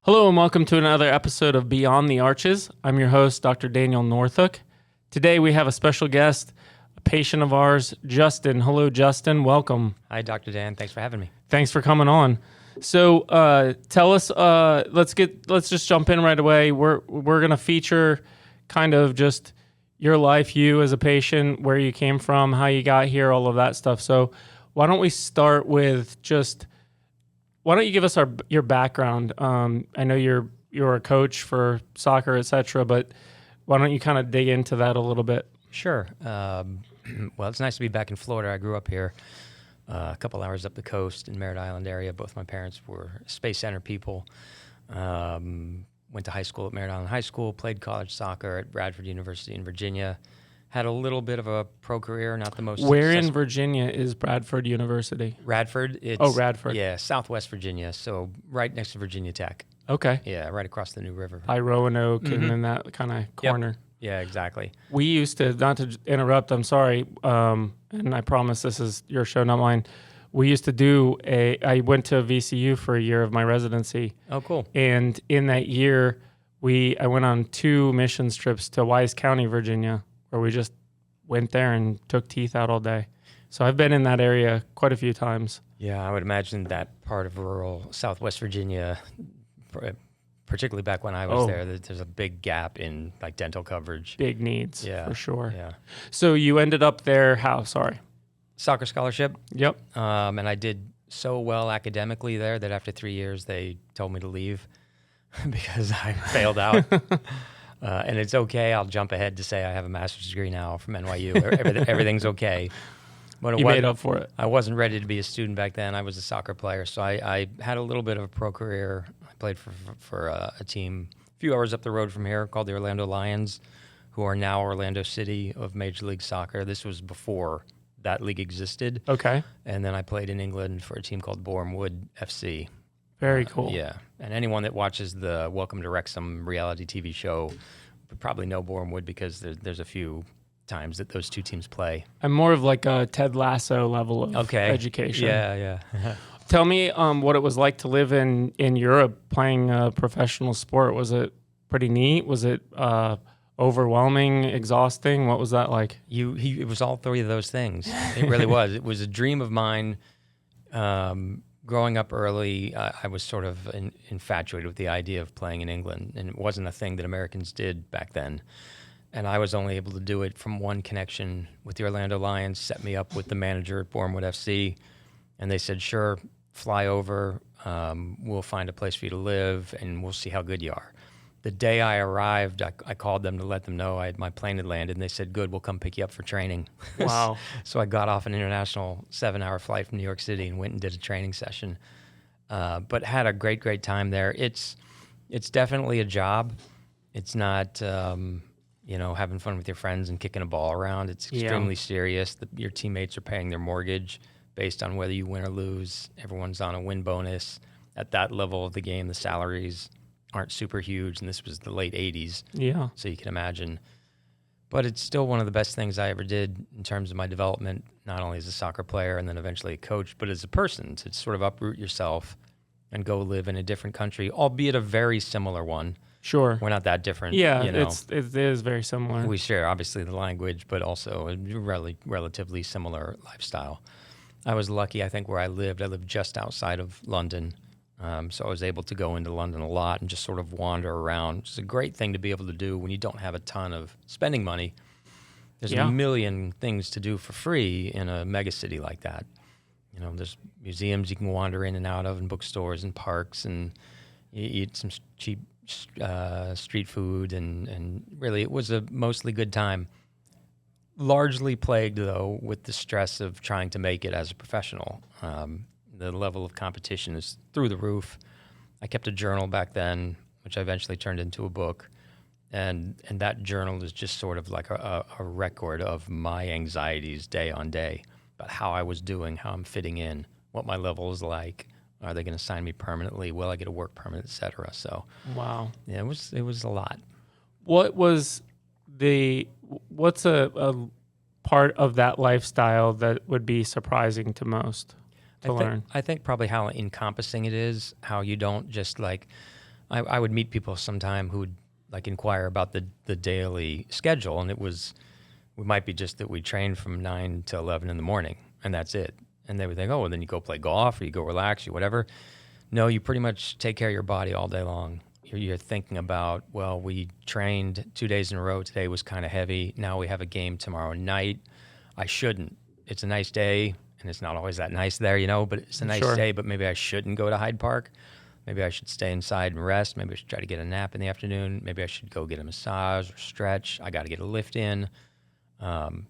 Hello and welcome to another episode of Beyond the Arches. I'm your host, Dr. Daniel Noorthoek. Today we have a special guest, a patient of ours, Justin. Hello, Justin. Welcome. Hi, Dr. Dan. Thanks for having me. Thanks for coming on. So tell us, let's just jump in right away. We're going to feature kind of just your life, you as a patient, where you came from, how you got here, all of that stuff. So why don't we start with why don't you give us your background? I know you're a coach for soccer, etc., but why don't you kind of dig into that a little bit? Sure. Well, it's nice to be back in Florida. I grew up here a couple hours up the coast in Merritt Island area. Both my parents were Space Center people. Went to high school at Merritt Island High School, played college soccer at Radford University in Virginia. Had a little bit of a pro career, not the most Where successful. in Virginia is Bradford University? Radford. Radford. Yeah, Southwest Virginia, so right next to Virginia Tech. Okay. Yeah, right across the New River. By Roanoke and in that kind of corner. Yep. Yeah, exactly. We used to, not to interrupt, I'm sorry, and I promise this is your show, not mine. We used to I went to VCU for a year of my residency. Oh, cool. And in that year, I went on 2 missions trips to Wise County, Virginia, where we just went there and took teeth out all day. So I've been in that area quite a few times. Yeah, I would imagine that part of rural Southwest Virginia, particularly back when I was there, there's a big gap in like dental coverage. Big needs, for sure. Yeah. So you ended up there how? Sorry. Soccer scholarship. Yep. And I did so well academically there that after 3 years they told me to leave because I failed out. And it's okay. I'll jump ahead to say I have a master's degree now from NYU. Everything's okay. But you made up for it. I wasn't ready to be a student back then. I was a soccer player, so I had a little bit of a pro career. I played for a team a few hours up the road from here called the Orlando Lions, who are now Orlando City of Major League Soccer. This was before that league existed. Okay. And then I played in England for a team called Boreham FC. Very cool. Yeah. And anyone that watches the Welcome to Wrexham reality TV show would probably know Boreham because there's a few times that those two teams play. I'm more of like a Ted Lasso level of education. Yeah. Tell me what it was like to live in Europe playing a professional sport. Was it pretty neat? Was it overwhelming, exhausting? What was that like? It was all 3 of those things. It really was. It was a dream of mine. Growing up early, I was sort of infatuated with the idea of playing in England, and it wasn't a thing that Americans did back then. And I was only able to do it from one connection with the Orlando Lions, set me up with the manager at Boreham FC, and they said, sure, fly over, we'll find a place for you to live, and we'll see how good you are. The day I arrived, I called them to let them know my plane had landed, and they said, good, we'll come pick you up for training. Wow. So I got off an international 7-hour flight from New York City and went and did a training session, but had a great time there. It's definitely a job. It's not, having fun with your friends and kicking a ball around. It's extremely serious. Your teammates are paying their mortgage based on whether you win or lose. Everyone's on a win bonus. At that level of the game, the salaries aren't super huge, and this was the late 80s. Yeah. So you can imagine. But it's still one of the best things I ever did in terms of my development, not only as a soccer player and then eventually a coach, but as a person, to sort of uproot yourself and go live in a different country, albeit a very similar one. Sure. We're not that different. Yeah, it is very similar. We share, obviously, the language, but also a relatively similar lifestyle. I was lucky, I think, where I lived just outside of London. So I was able to go into London a lot and just sort of wander around. It's a great thing to be able to do when you don't have a ton of spending money. There's a million things to do for free in a mega city like that. There's museums you can wander in and out of, and bookstores and parks, and you eat some cheap street food, and really it was a mostly good time. Largely plagued, though, with the stress of trying to make it as a professional. The level of competition is through the roof. I kept a journal back then, which I eventually turned into a book. And that journal is just sort of like a record of my anxieties day on day about how I was doing, how I'm fitting in, what my level is like. Are they going to sign me permanently? Will I get a work permit, et cetera? So, wow. Yeah, it was a lot. What's a part of that lifestyle that would be surprising to most? To learn. I think probably how encompassing it is, how you don't just like I would meet people sometime who would like inquire about the daily schedule, and it might be just that we trained from 9 to 11 in the morning, and that's it. And they would think, oh, well, then you go play golf or you go relax, you whatever. No, you pretty much take care of your body all day long. You're thinking about, well, we trained 2 days in a row. Today was kind of heavy. Now we have a game tomorrow night. I shouldn't. It's a nice day, and it's not always that nice there, but it's a nice day, but maybe I shouldn't go to Hyde Park. Maybe I should stay inside and rest. Maybe I should try to get a nap in the afternoon. Maybe I should go get a massage or stretch. I got to get a lift in. And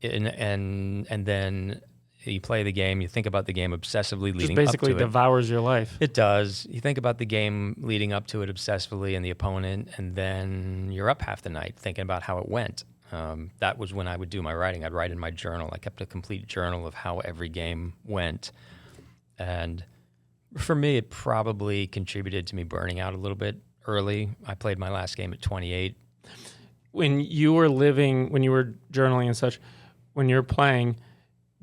then you play the game. You think about the game obsessively leading up to it. Just basically devours your life. It does. You think about the game leading up to it obsessively and the opponent, and then you're up half the night thinking about how it went. That was when I would do my writing. I'd write in my journal. I kept a complete journal of how every game went. And for me, it probably contributed to me burning out a little bit early. I played my last game at 28. When you were journaling and such, when you're playing,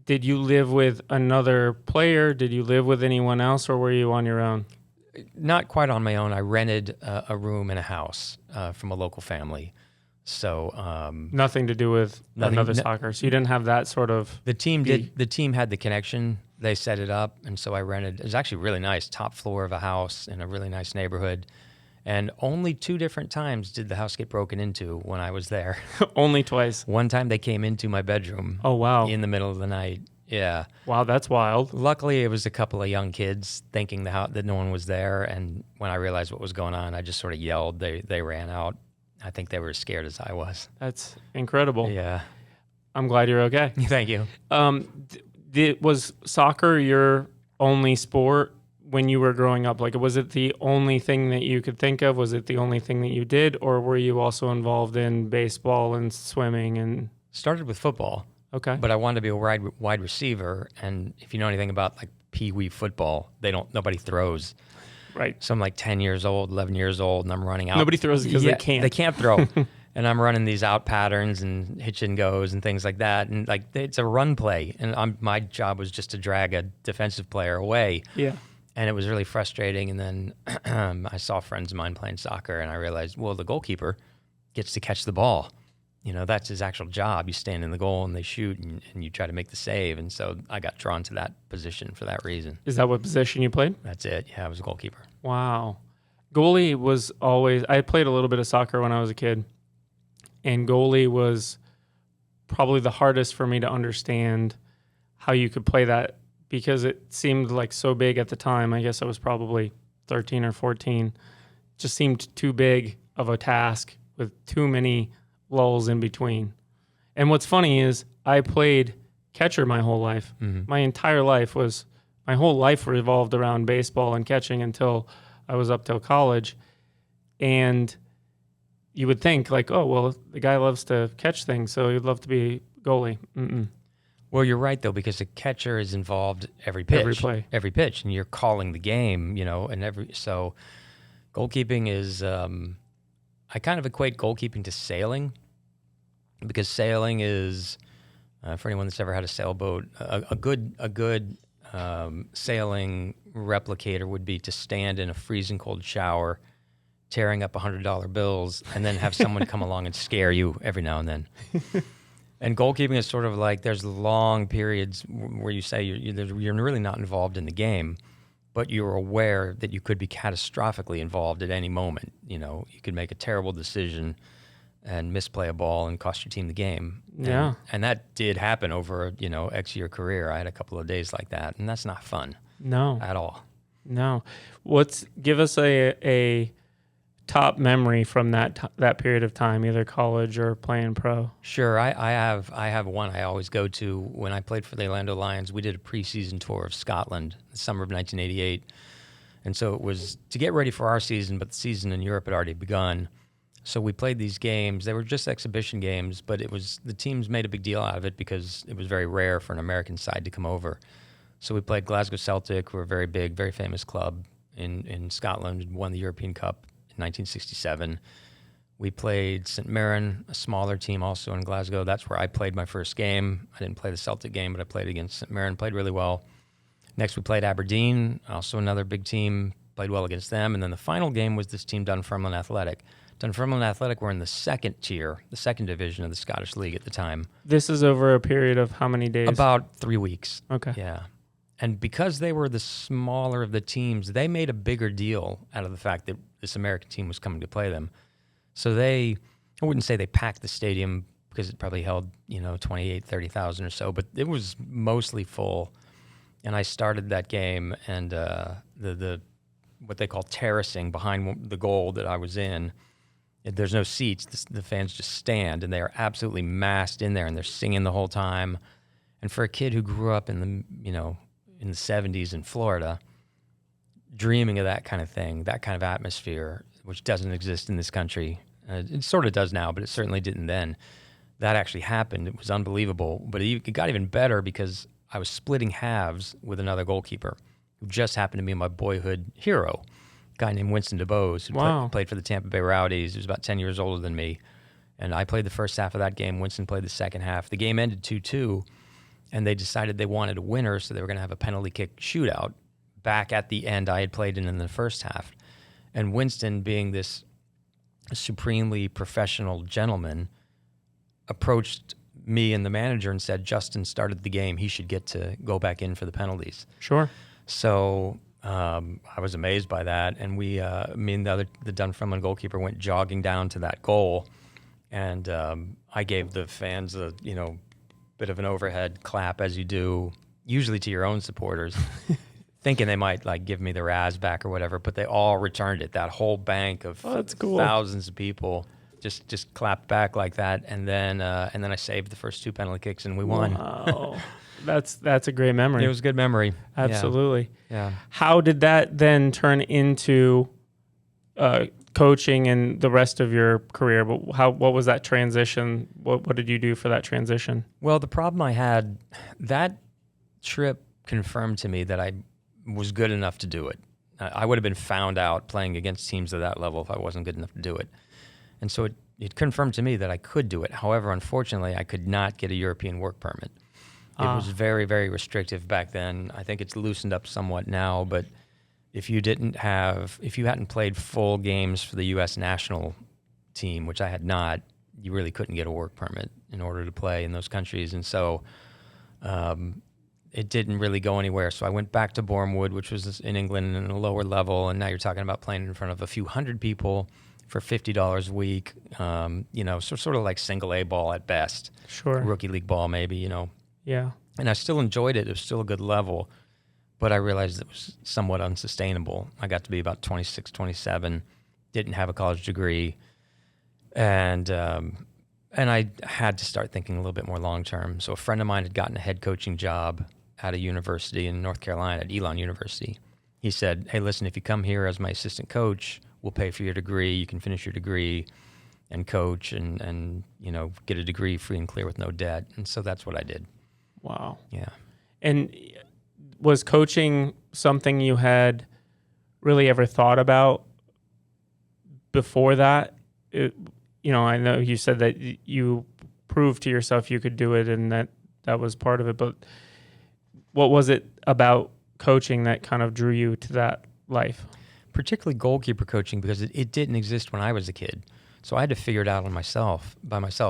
did you live with another player? Did you live with anyone else, or were you on your own? Not quite on my own. I rented a room in a house from a local family. So nothing to do with another soccer. So you didn't have that sort of. The team had the connection. They set it up, and so I rented. It was actually really nice, top floor of a house in a really nice neighborhood. And only 2 different times did the house get broken into when I was there. Only twice. One time they came into my bedroom. Oh, wow. In the middle of the night. Yeah. Wow, that's wild. Luckily, it was a couple of young kids thinking that no one was there. And when I realized what was going on, I just sort of yelled. They ran out. I think they were as scared as I was. That's incredible. Yeah. I'm glad you're okay. Thank you. Was soccer your only sport when you were growing up? Like, was it the only thing that you could think of? Was it the only thing that you did? Or were you also involved in baseball and swimming? And started with football. Okay. But I wanted to be a wide receiver. And if you know anything about like pee-wee football, nobody throws. Right. So I'm like 10 years old, 11 years old, and I'm running out. Nobody throws because they can't. They can't throw. And I'm running these out patterns and hitch and goes and things like that. And like it's a run play. And my job was just to drag a defensive player away. Yeah. And it was really frustrating. And then I saw friends of mine playing soccer, and I realized, well, the goalkeeper gets to catch the ball. That's his actual job. You stand in the goal and they shoot, and you try to make the save. And so I got drawn to that position for that reason. Is that what position you played? That's it. Yeah, I was a goalkeeper. Wow. Goalie was I played a little bit of soccer when I was a kid, and goalie was probably the hardest for me to understand how you could play that, because it seemed like so big at the time. I guess I was probably 13 or 14. It just seemed too big of a task with too many lulls in between. And what's funny is I played catcher my whole life. Mm-hmm. My whole life revolved around baseball and catching until I was up till college. And you would think like, oh, well, the guy loves to catch things, so he'd love to be goalie. Mm-mm. Well, you're right, though, because the catcher is involved every pitch. Every play. Every pitch, and you're calling the game, so goalkeeping is, I kind of equate goalkeeping to sailing, because sailing is, for anyone that's ever had a sailboat, a good sailing replicator would be to stand in a freezing cold shower, tearing up $100 bills, and then have someone come along and scare you every now and then. And goalkeeping is sort of like there's long periods where you say you're really not involved in the game, but you're aware that you could be catastrophically involved at any moment. You could make a terrible decision and misplay a ball and cost your team the game. Yeah. And that did happen over, X-year career. I had a couple of days like that, and that's not fun. No. At all. No. Give us a top memory from that period of time, either college or playing pro? Sure, I have one I always go to. When I played for the Orlando Lions, we did a preseason tour of Scotland, the summer of 1988, and so it was to get ready for our season, but the season in Europe had already begun. So we played these games. They were just exhibition games, but the teams made a big deal out of it because it was very rare for an American side to come over. So we played Glasgow Celtic, who are a very big, very famous club in Scotland, and won the European Cup in 1967. We played St. Mirren, a smaller team also in Glasgow. That's where I played my first game. I didn't play the Celtic game, but I played against St. Mirren, played really well. Next, we played Aberdeen, also another big team, played well against them. And then the final game was this team, Dunfermline Athletic. Dunfermline Athletic were in the second tier, the second division of the Scottish League at the time. This is over a period of how many days? About 3 weeks. Okay. Yeah. And because they were the smaller of the teams, they made a bigger deal out of the fact that this American team was coming to play them. So I wouldn't say they packed the stadium because it probably held, 28, 30,000 or so, but it was mostly full. And I started that game, and the what they call terracing behind the goal that I was in, there's no seats. The fans just stand, and they are absolutely massed in there, and they're singing the whole time. And for a kid who grew up in the 70s in Florida, dreaming of that kind of thing, that kind of atmosphere, which doesn't exist in this country. It sort of does now, but it certainly didn't then. That actually happened. It was unbelievable. But it got even better because I was splitting halves with another goalkeeper who just happened to be my boyhood hero, a guy named Winston DeBose, who played for the Tampa Bay Rowdies. He was about 10 years older than me. And I played the first half of that game. Winston played the second half. The game ended 2-2, and they decided they wanted a winner, so they were going to have a penalty kick shootout back at the end I had played in the first half. And Winston, being this supremely professional gentleman, approached me and the manager and said, Justin started the game. He should get to go back in for the penalties. Sure. So I was amazed by that. And me and the Dunfermline goalkeeper went jogging down to that goal. And I gave the fans a, bit of an overhead clap, as you do, usually to your own supporters, thinking they might give me the Raz back or whatever, but they all returned it. That whole bank of that's cool. Thousands of people just clapped back like that, and then I saved the first 2 penalty kicks and we won. Wow. That's a great memory. It was a good memory. Absolutely. Yeah. How did that then turn into coaching and the rest of your career? But what was that transition? What did you do for that transition? Well, the problem I had, that trip confirmed to me that I was good enough to do it. I would have been found out playing against teams at that level if I wasn't good enough to do it. And so it confirmed to me that I could do it. However, unfortunately, I could not get a European work permit. It was very, very restrictive back then. I think it's loosened up somewhat now, but if you hadn't played full games for the U.S. national team, which I had not, you really couldn't get a work permit in order to play in those countries. And so it didn't really go anywhere. So I went back to Boreham, which was in England in a lower level, and now you're talking about playing in front of a few hundred people for $50 a week, so sort of like single A ball at best. Sure. Rookie league ball maybe, Yeah. And I still enjoyed it. It was still a good level, but I realized it was somewhat unsustainable. I got to be about 26, 27, didn't have a college degree, and I had to start thinking a little bit more long-term. So a friend of mine had gotten a head coaching job at a university in North Carolina, at Elon University. He said, hey, listen, if you come here as my assistant coach, we'll pay for your degree. You can finish your degree and coach and get a degree free and clear with no debt. And so that's what I did. Wow. Yeah. And was coaching something you had really ever thought about before that? I know you said that you proved to yourself you could do it and that was part of it, but what was it about coaching that kind of drew you to that life? Particularly goalkeeper coaching, because it didn't exist when I was a kid. So I had to figure it out by myself.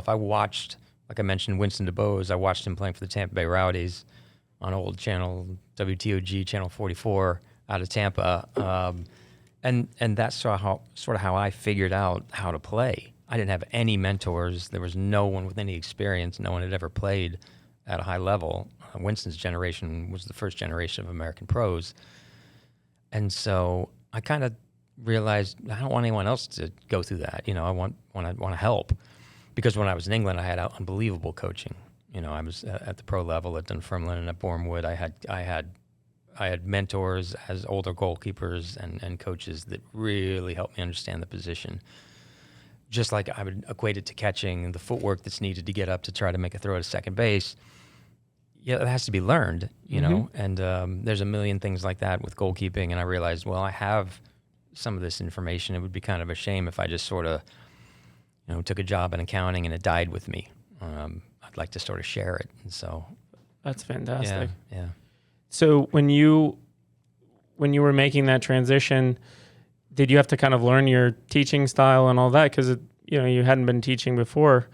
I watched, like I mentioned, Winston DeBose. I watched him playing for the Tampa Bay Rowdies on old channel, WTOG, channel 44 out of Tampa. And that's sort of how I figured out how to play. I didn't have any mentors. There was no one with any experience. No one had ever played at a high level. Winston's generation was the first generation of American pros. And so I kind of realized I don't want anyone else to go through that. I want to help, because when I was in England, I had unbelievable coaching. I was at the pro level at Dunfermline and at Boreham. I had mentors as older goalkeepers and coaches that really helped me understand the position. Just like I would equate it to catching, the footwork that's needed to get up to try to make a throw to second base. Yeah, it has to be learned, and there's a million things like that with goalkeeping. And I realized, well, I have some of this information. It would be kind of a shame if I just sort of, took a job in accounting and it died with me. I'd like to sort of share it. And so that's fantastic. Yeah. So when you when you were making that transition, did you have to kind of learn your teaching style and all that? Because you hadn't been teaching before.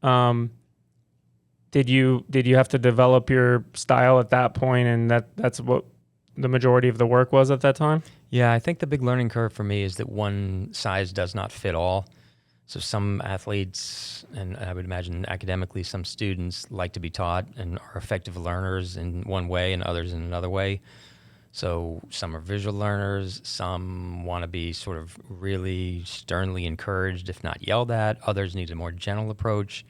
Did you have to develop your style at that point, and that's what the majority of the work was at that time? Yeah, I think the big learning curve for me is that one size does not fit all. So some athletes, and I would imagine academically, some students like to be taught and are effective learners in one way and others in another way. So some are visual learners, some want to be sort of really sternly encouraged, if not yelled at. Others need a more gentle approach.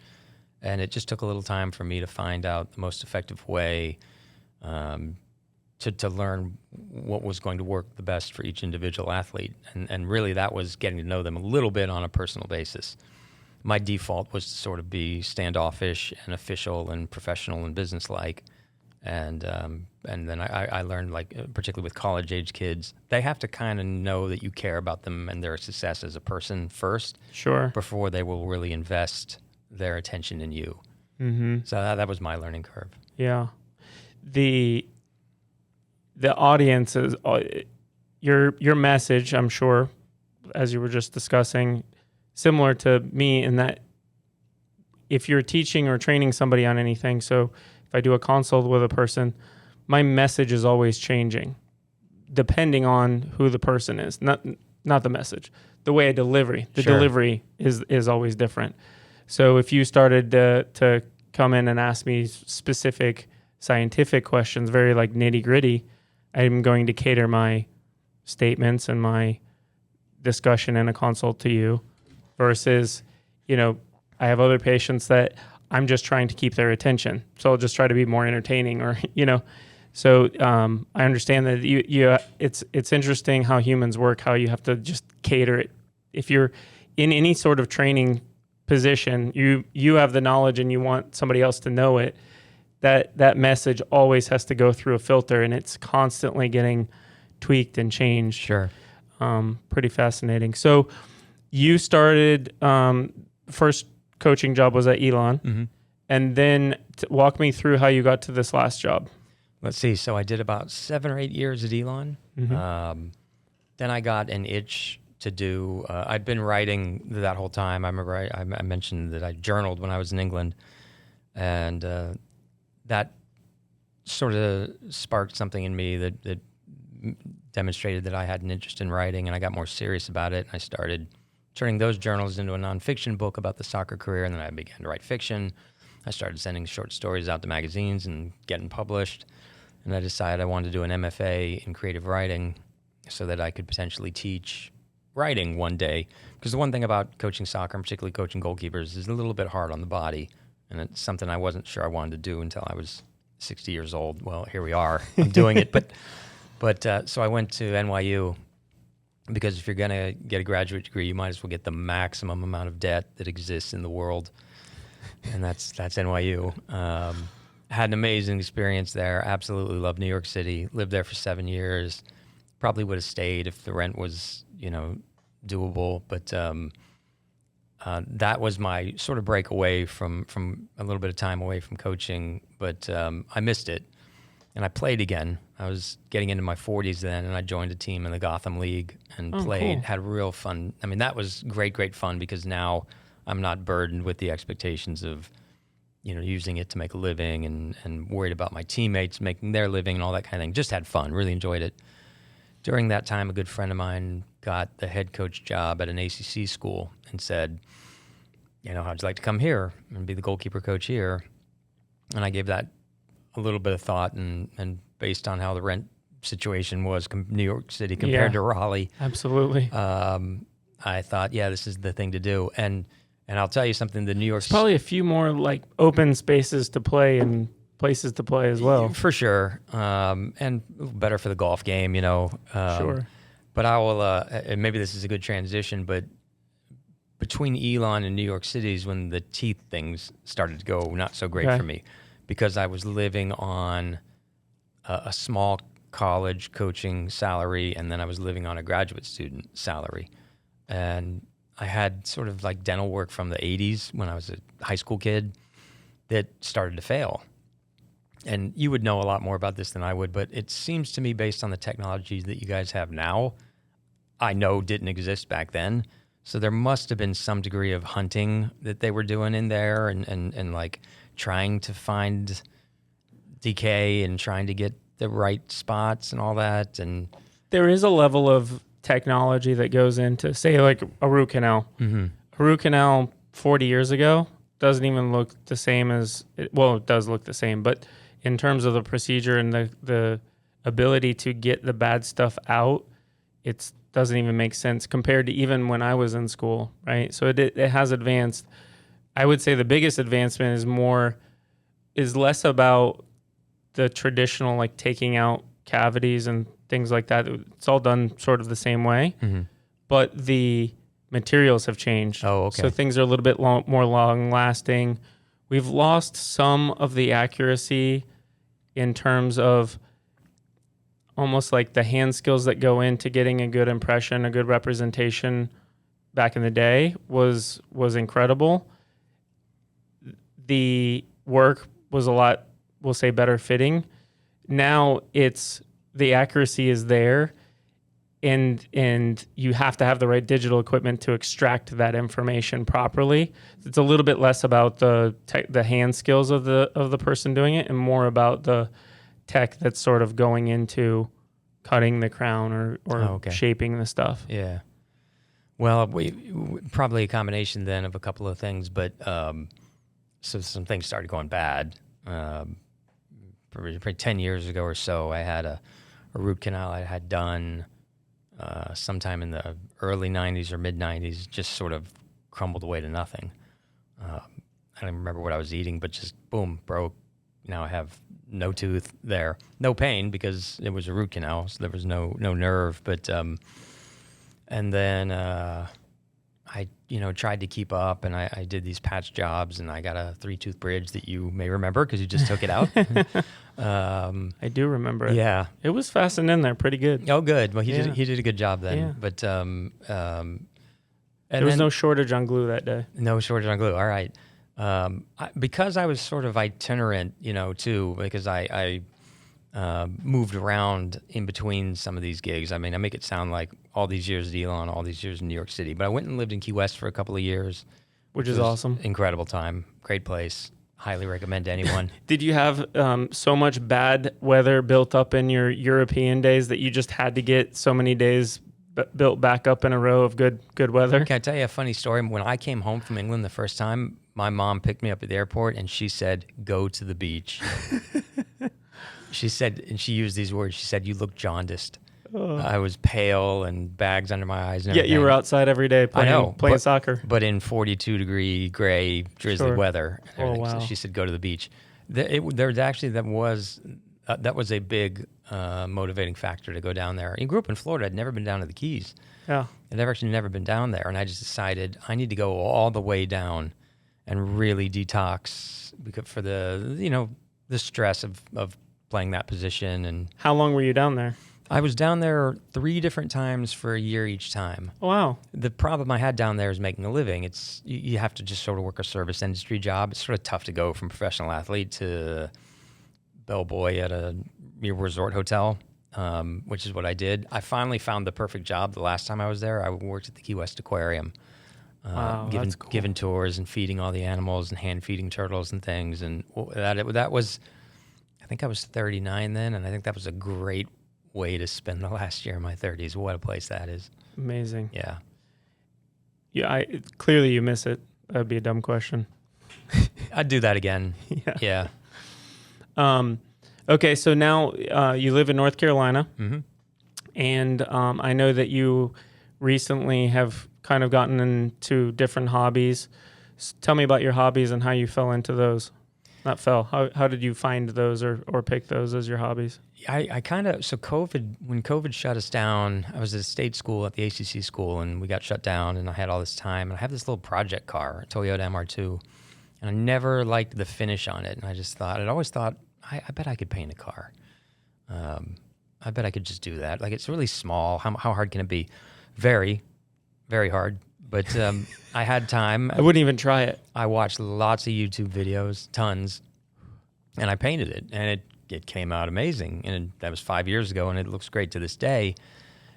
And it just took a little time for me to find out the most effective way to learn what was going to work the best for each individual athlete. And really that was getting to know them a little bit on a personal basis. My default was to sort of be standoffish and official and professional and businesslike. And then I learned, like, particularly with college-age kids, they have to kind of know that you care about them and their success as a person first. Sure. Before they will really invest their attention in you. Mm-hmm. So that was my learning curve. Yeah. The audience is your message, I'm sure, as you were just discussing, similar to me in that if you're teaching or training somebody on anything, so if I do a consult with a person, my message is always changing depending on who the person is. Not the message, the way I deliver. The Sure. delivery is always different. So if you started to come in and ask me specific scientific questions, very like nitty gritty, I'm going to cater my statements and my discussion in a consult to you versus, I have other patients that I'm just trying to keep their attention. So I'll just try to be more entertaining or, So I understand that it's interesting how humans work, how you have to just cater it. If you're in any sort of training position, you have the knowledge and you want somebody else to know it, that message always has to go through a filter, and it's constantly getting tweaked and changed. Sure. Pretty fascinating. So you started, first coaching job was at Elon, Mm-hmm. and then walk me through how you got to this last job. Let's see. So I did about 7 or 8 years at Elon. Mm-hmm. Then I got an itch to do, I'd been writing that whole time. I remember I mentioned that I journaled when I was in England, and that sort of sparked something in me that demonstrated that I had an interest in writing, and I got more serious about it. And I started turning those journals into a nonfiction book about the soccer career, and then I began to write fiction. I started sending short stories out to magazines and getting published, and I decided I wanted to do an MFA in creative writing so that I could potentially teach writing one day. Because the one thing about coaching soccer, and particularly coaching goalkeepers, is a little bit hard on the body, and it's something I wasn't sure I wanted to do until I was 60 years old. Well, here we are. I'm doing it. But so I went to NYU, because if you're going to get a graduate degree, you might as well get the maximum amount of debt that exists in the world, and that's NYU. Had an amazing experience there. Absolutely loved New York City. Lived there for 7 years. Probably would have stayed if the rent was, doable. But that was my sort of break away from a little bit of time away from coaching. But I missed it, and I played again. I was getting into my 40s then, and I joined a team in the Gotham League and played. Cool. Had real fun. I mean, that was great fun, because now I'm not burdened with the expectations of, using it to make a living and worried about my teammates making their living and all that kind of thing. Just had fun, really enjoyed it. During that time, a good friend of mine got the head coach job at an ACC school and said, how'd you like to come here and be the goalkeeper coach here? And I gave that a little bit of thought, and based on how the rent situation was, New York City compared to Raleigh. Absolutely. I thought, this is the thing to do. And I'll tell you something, the New York... There's probably a few more like open spaces to play and places to play as well. For sure. And better for the golf game, Sure. But I will, and maybe this is a good transition, but between Elon and New York City is when the teeth things started to go not so great for me, because I was living on a small college coaching salary, and then I was living on a graduate student salary. And I had sort of like dental work from the 80s when I was a high school kid that started to fail. and you would know a lot more about this than I would, but it seems to me, based on the technologies that you guys have now, I know didn't exist back then. So there must have been some degree of hunting that they were doing in there, and like trying to find decay and trying to get the right spots and all that. And there is a level of technology that goes into, say, like a root canal. mm-hmm. A root canal 40 years ago doesn't even look the same as, well, it does look the same, but in terms of the procedure and the ability to get the bad stuff out, it doesn't even make sense compared to even when I was in school, right? So it has advanced. I would say the biggest advancement is less about the traditional, like taking out cavities and things like that. It's all done sort of the same way, Mm-hmm. but the materials have changed. Oh, okay. So things are a little bit more long lasting. We've lost some of the accuracy in terms of almost like the hand skills that go into getting a good impression, a good representation back in the day was incredible. The work was a lot, we'll say, better fitting. Now it's the accuracy is there, and you have to have the right digital equipment to extract that information properly. It's a little bit less about the hand skills of the person doing it, and more about the tech that's sort of going into cutting the crown or shaping the stuff. Yeah. Well, we probably a combination then of a couple of things, but so some things started going bad. Probably 10 years ago or so, I had a root canal I had done sometime in the early 90s or mid 90s, just sort of crumbled away to nothing. I don't remember what I was eating, but just boom, broke. Now I have no tooth there, no pain because it was a root canal, so there was no nerve. But and then I tried to keep up, and I did these patch jobs, and I got a 3-tooth bridge that you may remember because you just took it out. I do remember it. Yeah, it was fastened in there pretty good. Oh, good. Well, he did a good job then. Yeah. But and there was no shortage on glue that day. No shortage on glue. All right. Because I was sort of itinerant, too, because I moved around in between some of these gigs. I mean, I make it sound like all these years at Elon, all these years in New York City, but I went and lived in Key West for a couple of years. Which is awesome. Incredible time. Great place. Highly recommend to anyone. Did you have so much bad weather built up in your European days that you just had to get so many days built back up in a row of good weather? Can I tell you a funny story? When I came home from England the first time, my mom picked me up at the airport and she said, "Go to the beach." She said, and she used these words, she said, "You look jaundiced." I was pale and bags under my eyes and everything. Yeah, you were outside every day playing soccer. But in 42-degree gray drizzly weather. And wow. So she said, "Go to the beach." That was a big motivating factor to go down there. I grew up in Florida. I'd never been down to the Keys. Yeah. I'd actually never been down there. And I just decided I need to go all the way down and really detox for the stress of playing that position. And how long were you down there? I was down there 3 different times for a year each time. Oh, wow. The problem I had down there is making a living. It's you have to just sort of work a service industry job. It's sort of tough to go from professional athlete to bellboy at a resort hotel, which is what I did. I finally found the perfect job the last time I was there. I worked at the Key West Aquarium, wow, that's cool. Giving tours and feeding all the animals and hand feeding turtles and things. And that was, I think I was 39 then, and I think that was a great way to spend the last year of my 30s. What a place that is. Amazing. Yeah. Yeah, clearly you miss it. That'd be a dumb question. I'd do that again. Yeah. Okay, so now you live in North Carolina, mm-hmm. and I know that you recently have kind of gotten into different hobbies. Tell me about your hobbies and how you fell into those. Not fell. How did you find those or pick those as your hobbies? I kind of, so when COVID shut us down, I was at a state school at the ACC school, and we got shut down, and I had all this time, and I have this little project car, a Toyota MR2, and I never liked the finish on it, and I'd always thought, I bet I could paint a car. I bet I could just do that. Like, it's really small. How hard can it be? Very, very hard. But I had time. I wouldn't even try it. I watched lots of YouTube videos, tons. and I painted it, and it came out amazing. And that was 5 years ago, and it looks great to this day.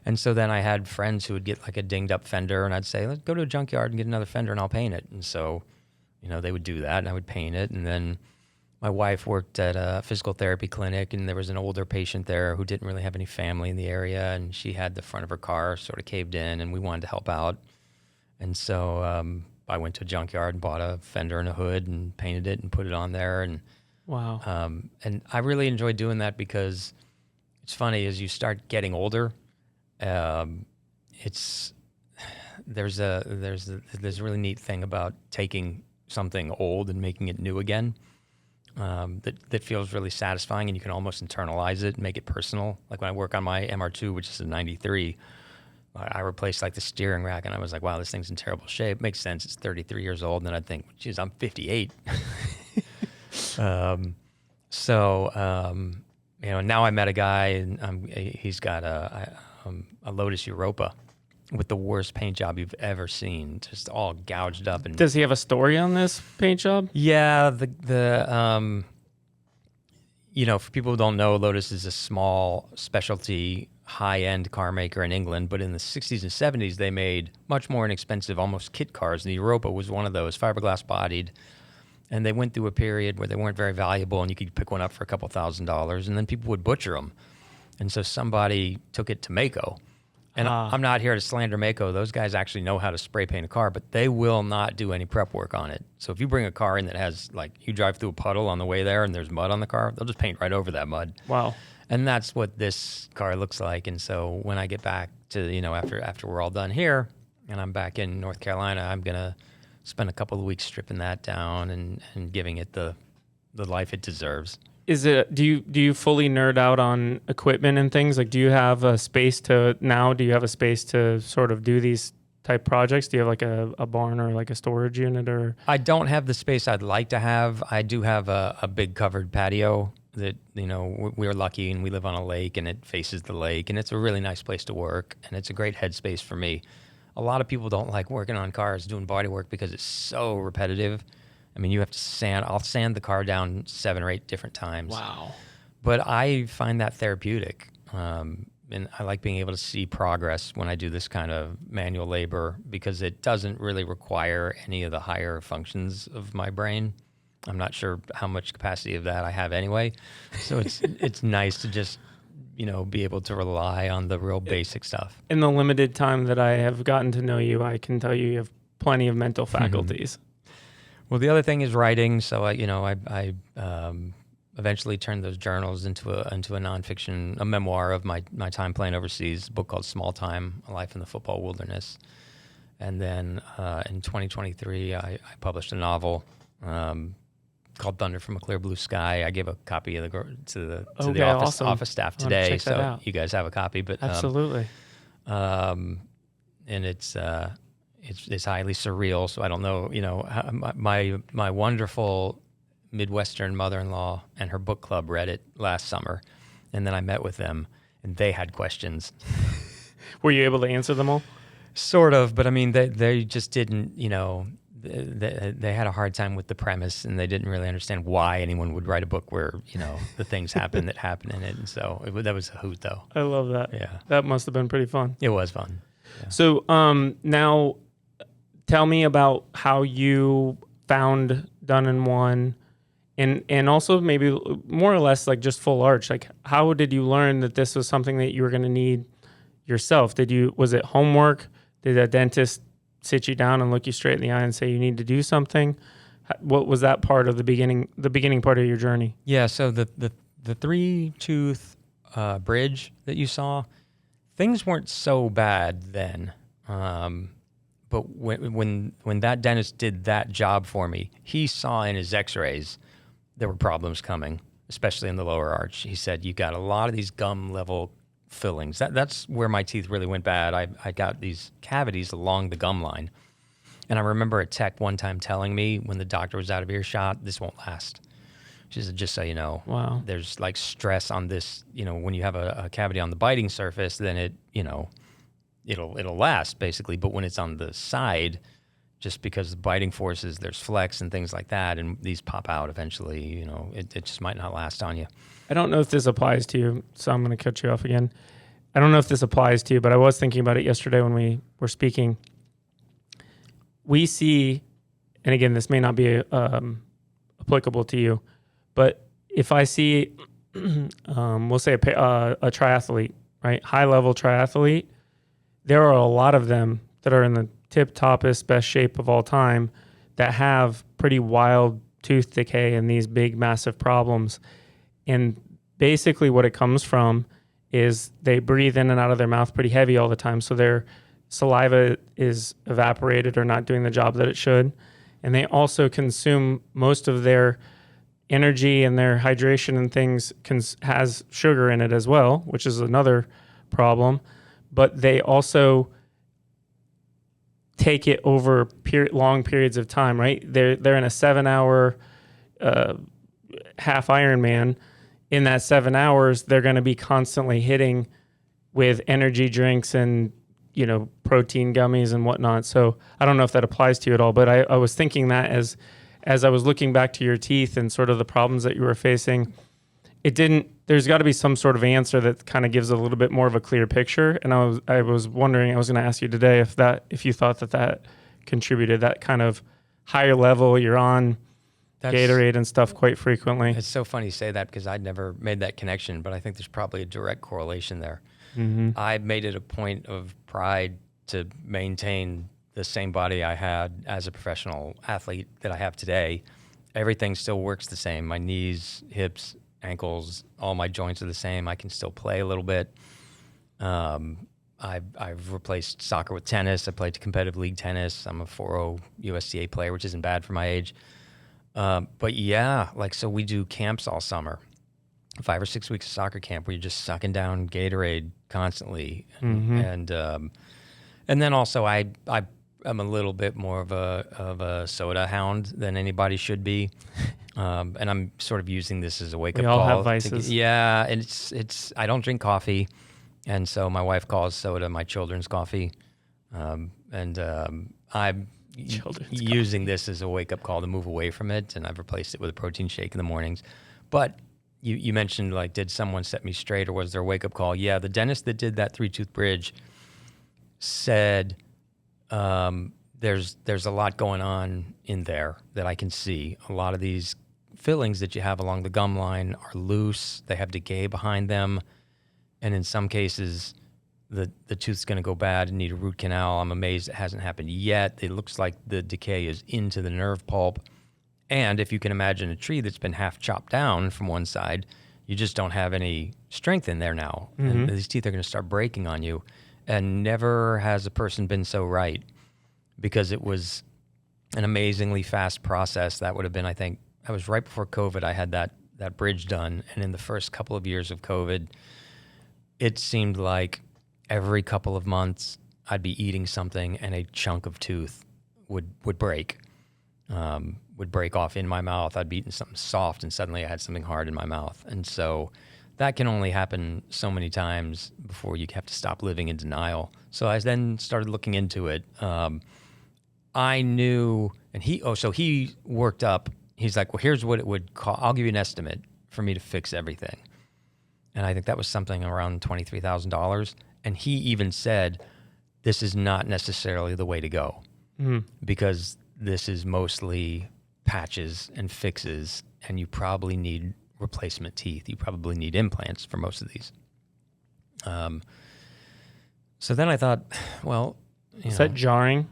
And so then I had friends who would get like a dinged up fender, and I'd say, let's go to a junkyard and get another fender, and I'll paint it. And so, they would do that, and I would paint it. And then my wife worked at a physical therapy clinic, and there was an older patient there who didn't really have any family in the area, and she had the front of her car sort of caved in, and we wanted to help out. And so I went to a junkyard and bought a fender and a hood and painted it and put it on there. And wow. And I really enjoyed doing that because it's funny, as you start getting older, there's a really neat thing about taking something old and making it new again. That feels really satisfying, and you can almost internalize it and make it personal. Like when I work on my MR2, which is a 93, I replaced like the steering rack, and I was like, wow, this thing's in terrible shape. Makes sense. It's 33 years old. And then I'd think, geez, I'm 58. Now I met a guy, and he's got a Lotus Europa with the worst paint job you've ever seen, just all gouged up. And does he have a story on this paint job? Yeah, for people who don't know, Lotus is a small specialty high-end car maker in England, but in the 60s and 70s, they made much more inexpensive, almost kit cars. And the Europa was one of those, fiberglass bodied. And they went through a period where they weren't very valuable, and you could pick one up for a couple $1,000s, and then people would butcher them. And so somebody took it to Mako. And I'm not here to slander Mako. Those guys actually know how to spray paint a car, but they will not do any prep work on it. So if you bring a car in that has, like, you drive through a puddle on the way there and there's mud on the car, they'll just paint right over that mud. Wow. And that's what this car looks like. And so when I get back to, after we're all done here and I'm back in North Carolina, I'm going to spend a couple of weeks stripping that down and giving it the life it deserves. Do you fully nerd out on equipment and things? Like, do you have a space to sort of do these type projects? Do you have like a barn or like a storage unit? Or I don't have the space I'd like to have. I do have a big covered patio that, we're lucky and we live on a lake and it faces the lake, and it's a really nice place to work, and it's a great headspace for me. A lot of people don't like working on cars, doing body work, because it's so repetitive. I mean, you have to I'll sand the car down 7 or 8 different times. wow. But I find that therapeutic. And I like being able to see progress when I do this kind of manual labor, because it doesn't really require any of the higher functions of my brain. I'm not sure how much capacity of that I have anyway. So it's nice to just, be able to rely on the real basic stuff. In the limited time that I have gotten to know you, I can tell you have plenty of mental faculties. Well, the other thing is writing. So I eventually turned those journals into a nonfiction, a memoir of my time playing overseas, a book called Small Time: A Life in the Football Wilderness. And then in 2023, I published a novel called Thunder from a Clear Blue Sky. I gave a copy of to the office staff today, so you guys have a copy. But absolutely. And it's highly surreal. So I don't know, my wonderful Midwestern mother-in-law and her book club read it last summer, and then I met with them, and they had questions. Were you able to answer them all? Sort of, but I mean, they just didn't, they had a hard time with the premise, and they didn't really understand why anyone would write a book where, the things happen that happen in it. And so that was a hoot, though. I love that. Yeah. That must have been pretty fun. It was fun. Yeah. So now tell me about how you found Done in One, and also maybe more or less like just full arch. Like, how did you learn that this was something that you were going to need yourself? Was it homework? Did a dentist sit you down and look you straight in the eye and say you need to do something? What was that part of the beginning part of your journey? Yeah, so the 3-tooth bridge that you saw, things weren't so bad then. But when that dentist did that job for me, he saw in his x-rays there were problems coming, especially in the lower arch. He said, you got a lot of these gum level fillings. That's where my teeth really went bad. I got these cavities along the gum line. And I remember a tech one time telling me, when the doctor was out of earshot, this won't last. She said, just so you know, wow, there's like stress on this, when you have a cavity on the biting surface, then it'll last basically. But when it's on the side, just because the biting forces, there's flex and things like that, and these pop out eventually. You know, it just might not last on you. I don't know if this applies to you, so I'm going to cut you off again. I don't know if this applies to you, but I was thinking about it yesterday when we were speaking. We see, and again, this may not be applicable to you, but if I see, we'll say a triathlete, right? High-level triathlete, there are a lot of them that are in the tip-toppest, best shape of all time that have pretty wild tooth decay and these big, massive problems. And basically what it comes from is they breathe in and out of their mouth pretty heavy all the time. So their saliva is evaporated or not doing the job that it should. And they also consume most of their energy, and their hydration and things has sugar in it as well, which is another problem. But they also take it over long periods of time, right? They're in a 7-hour half Ironman. In that 7 hours, they're going to be constantly hitting with energy drinks and, you know, protein gummies and whatnot. So I don't know if that applies to you at all, but I was thinking that as I was looking back to your teeth and sort of the problems that you were facing, there's got to be some sort of answer that kind of gives a little bit more of a clear picture. And I was wondering, I was going to ask you today if you thought that contributed, that kind of higher level you're on Gatorade and stuff quite frequently. It's so funny you say that because I'd never made that connection, but I think there's probably a direct correlation there. Mm-hmm. I made it a point of pride to maintain the same body I had as a professional athlete that I have today. Everything still works the same. My knees, hips, ankles, all my joints are the same. I can still play a little bit. I've replaced soccer with tennis. I played competitive league tennis. I'm a 4.0 USTA player, which isn't bad for my age. But yeah, so we do camps all summer, 5 or 6 weeks of soccer camp where you're just sucking down Gatorade constantly. Mm-hmm. And then also I'm a little bit more of a soda hound than anybody should be. And I'm sort of using this as a wake-up call. We all have vices. Yeah, and it's I don't drink coffee, and so my wife calls soda my children's coffee. I'm using this as a wake-up call to move away from it, and I've replaced it with a protein shake in the mornings. But you mentioned, did someone set me straight, or was there a wake-up call? Yeah, the dentist that did that 3-tooth bridge said there's a lot going on in there that I can see. A lot of these fillings that you have along the gum line are loose. They have decay behind them, and in some cases, the tooth's going to go bad and need a root canal. I'm amazed it hasn't happened yet. It looks like the decay is into the nerve pulp. And if you can imagine a tree that's been half chopped down from one side, you just don't have any strength in there now. Mm-hmm. And these teeth are going to start breaking on you. And never has a person been so right, because it was an amazingly fast process. That would have been, I think, I was right before COVID. I had that bridge done. And in the first couple of years of COVID, it seemed like every couple of months I'd be eating something and a chunk of tooth would break, would break off in my mouth. I'd be eating something soft and suddenly I had something hard in my mouth. And so that can only happen so many times before you have to stop living in denial. So I then started looking into it. I knew, and he worked up, he's like, well, here's what it would cost. I'll give you an estimate for me to fix everything. And I think that was something around $23,000. And he even said, this is not necessarily the way to go, because this is mostly patches and fixes, and you probably need replacement teeth. You probably need implants for most of these. So then I thought, well, is that jarring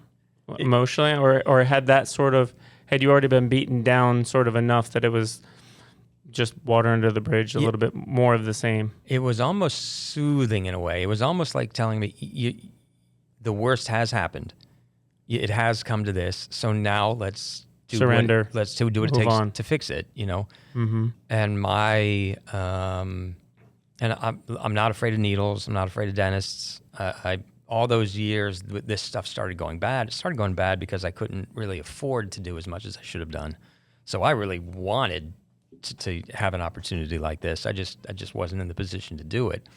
emotionally, or had you already been beaten down sort of enough that it was just water under the bridge, a little bit more of the same? It was almost soothing in a way. It was almost like telling me, the worst has happened. It has come to this. So now let's surrender. Let's do what it takes to fix it, Mm-hmm. And I'm not afraid of needles. I'm not afraid of dentists. All those years, this stuff started going bad. It started going bad because I couldn't really afford to do as much as I should have done. So I really wanted to have an opportunity like this. I just wasn't in the position to do it.